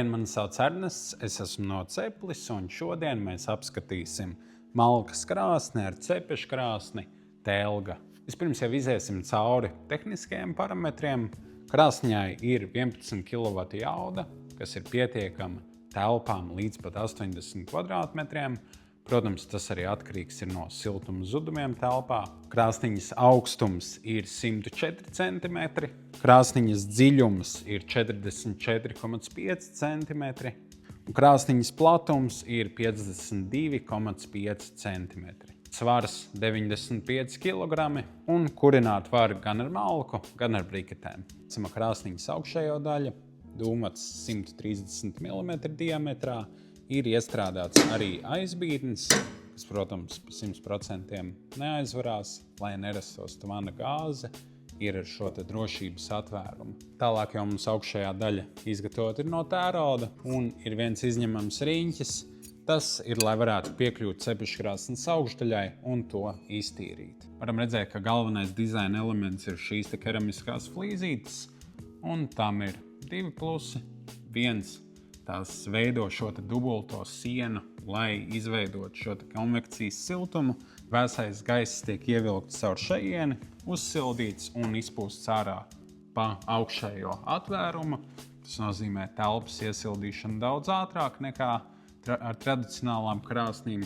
Mani sauc Ernests, es esmu no Ceplis, un šodien mēs apskatīsim malkas krāsni ar cepešu krāsni Telga. Vispirms jau iziesim cauri tehniskajiem parametriem. Krāsņai ir 11 kW jauda, kas ir pietiekama telpām līdz pat 80 kvadrātmetriem. Protams, tas arī atkarīgs ir no siltuma zudumiem telpā. Krāsniņas augstums ir 104 cm, krāsniņas dziļums ir 44,5 cm, un krāsniņas platums ir 52,5 cm. Svars 95 kg un kurināt var gan ar malku, gan ar briketēm. Krāsniņas augšējo daļa, dūmats 130 mm diametrā, ir iestrādāts arī aizbīdnis, kas, protams, pa 100% neaizvarās, lai nerastos tvana gāze, ir ar šo drošības atvērumu. Tālāk jau mums augšējā daļa izgatavota ir no tērauda un ir viens izņemams riņķis. Tas ir, lai varētu piekļūt cepeškrāsnes augšdaļai un to iztīrīt. Varam redzēt, ka galvenais dizaina elements ir šīs keramiskās flīzītes, un tam ir divi plusi. Viens, tās veido šo dubulto sienu, lai izveidot šo konvekcijas siltumu. Vēsais gaiss tiek ievilkts caur šejieni, uzsildīts un izpūsts ārā pa augšējo atvērumu. Tas nozīmē telpas iesildīšanu daudz ātrāk nekā ar tradicionālām krāsnīm.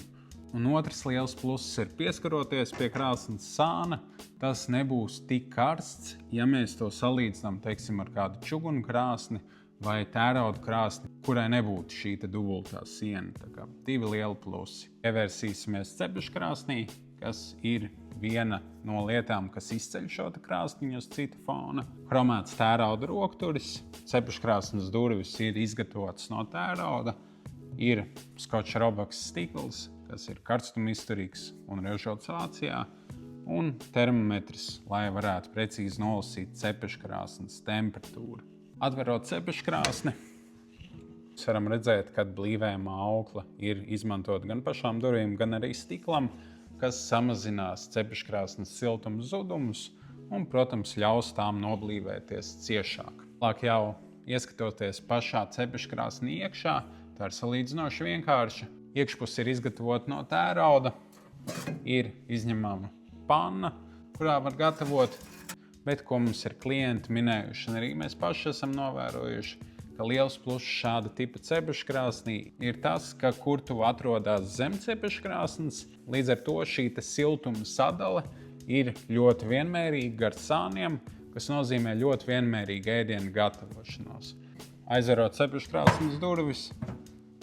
Un otrs liels pluss ir pieskaroties pie krāsnes sāna. Tas nebūs tik karsts, ja mēs to salīdzinām, teiksim, ar kādu čugunu krāsni vai tērauda krāsni, kurai nebūtu šī dubultā siena. Tā kā divi lieli plusi. Pievērsīsimies cepeškrāsnī, kas ir viena no lietām, kas izceļ šo krāsniņu uz cita fona. Kromēts tērauda rokturis, cepeškrāsnes durvis ir izgatavotas no tērauda, ir Scotch Roebucks stikls, kas ir karstumizturīgs un ražots Vācijā, un termometrs, lai varētu precīzi nolasīt cepeškrāsnes temperatūru. Atverot cepeškrāsni, mēs varam redzēt, ka blīvējumā aukla ir izmantota gan pašām durvīm, gan arī stiklam, kas samazinās cepeškrāsnes siltuma zudumus un, protams, ļaus tām noblīvēties ciešāk. Tālāk jau ieskatoties pašā cepeškrāsnī iekšā, tā ir salīdzinoši vienkārša. Iekšpuse ir izgatavota no tērauda, ir izņemama panna, kurā var gatavot. Bet, ko mums ir klienti minējuši, un arī mēs paši esam novērojuši, ka liels pluss šāda tipa cepeškrāsnī ir tas, ka kur tu atrodas zem cepeškrāsnes, līdz ar to šī siltuma sadale ir ļoti vienmērīga ar sāniem, kas nozīmē ļoti vienmērīgu ēdienu gatavošanos. Aizverot cepeškrāsnes durvis,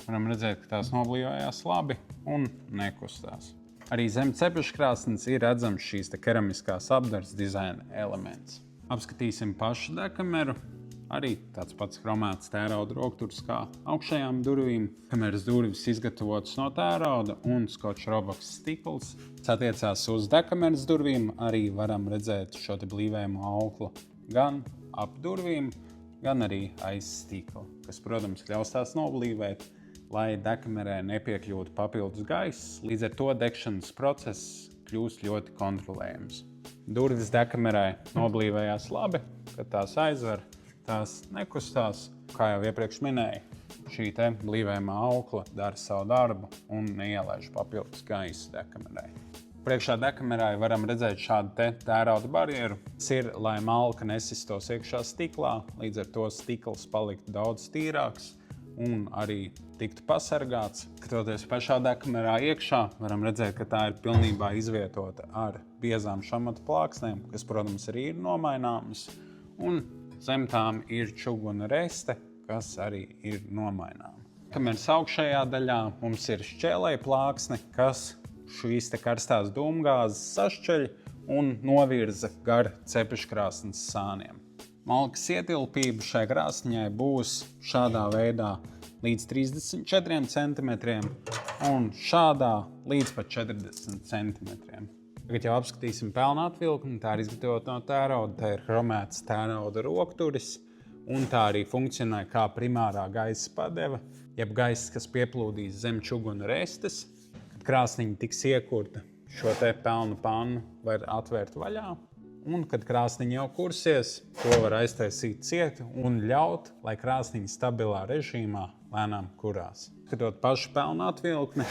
varam redzēt, ka tās noblīvējās labi un nekustās. Arī zem cepeškrāsnes ir redzams šīs keramiskās apdares dizaina elements. Apskatīsim pašu dekameru. Arī tāds pats kromēts tērauda rokturis kā augšējām durvīm. Kameras durvis izgatavotas no tērauda un Scotch Roebucks stikls. Tas attiecās uz dekameras durvīm. Arī varam redzēt šo blīvējumu auklu gan ap durvīm, gan arī aiz stikla, kas, protams, ļaus tās noblīvēt, lai dekamerē nepiekļūtu papildus gaiss. Līdz ar to degšanas process kļūst ļoti kontrolējams. Durvis dekamerē noblīvējās labi, kad tās aizver, tās nekustās. Kā jau iepriekš minēju, šī blīvējumā aukla dara savu darbu un neielaiž papildus gaisu dekamerē. Priekšā dekamerā varam redzēt šādu tērauda barjeru. Tas ir, lai malka nesistos iekšā stiklā, līdz ar to stikls paliktu daudz tīrāks un arī tiktu pasargāts. Skatoties pašā dekamerā iekšā, varam redzēt, ka tā ir pilnībā izvietota ar biezām šamata plāksnēm, kas, protams, arī ir nomaināmas. Un zem tām ir čuguna reste, kas arī ir nomaināma. Dekameras augšējā daļā mums ir šķēlēja plāksne, kas šīs karstās dūmgāzes sašķeļ un novirza gar cepeškrāsnes sāniem. Malkas ietilpība šai krāsniņai būs šādā veidā līdz 34 cm un šādā līdz pat 40 cm. Tagad jau apskatīsim pelnu atvilkni. Tā ir izgatavota no tērauda, tā ir kromēts tērauda rokturis un tā arī funkcionē kā primārā gaisa padeve, jeb gaiss, kas pieplūdīs zem čuguna restes. Kad krāsniņa tiks iekurta, šo pelnu pannu var atvērt vaļā Un, kad krāsniņa jau kursies, to var aiztaisīt cieti un ļaut, lai krāsniņa stabilā režīmā lēnām kurās. Skatot pašu pelnu atvilkni,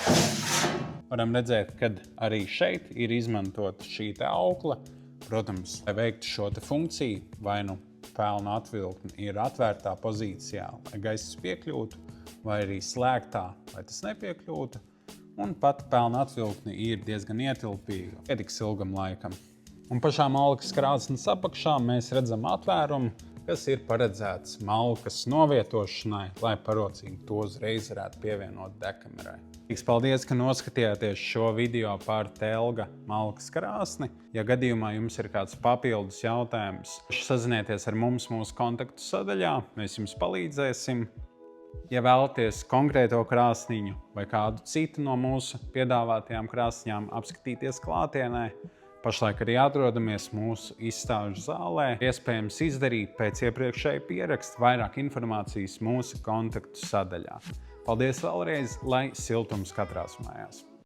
varam redzēt, ka arī šeit ir izmantota šī aukla. Protams, lai veiktu šo funkciju, vai nu pelnu atvilkne ir atvērtā pozīcijā, lai gaiss piekļūtu, vai arī slēgtā, lai tas nepiekļūtu. Un pat pelnu atvilkne ir diezgan ietilpīga, pietiks ilgam laikam. Un pašā malkas krāsnes apakšā mēs redzam atvērumu, kas ir paredzēts malkas novietošanai, lai parocīgi to uzreiz varētu pievienot dekamerai. Paldies, ka noskatījāties šo video par Telga malkas krāsni. Ja gadījumā jums ir kāds papildus jautājums, sazinieties ar mums mūsu kontaktu sadaļā, mēs jums palīdzēsim. Ja vēlaties konkrēto krāsniņu vai kādu citu no mūsu piedāvātajām krāsniņām apskatīties klātienē, pašlaik arī atrodamies mūsu izstāžu zālē. Iespējams izdarīt pēc iepriekšēja pieraksta vairāk informācijas mūsu kontaktu sadaļā. Paldies vēlreiz, lai siltums katrās mājās!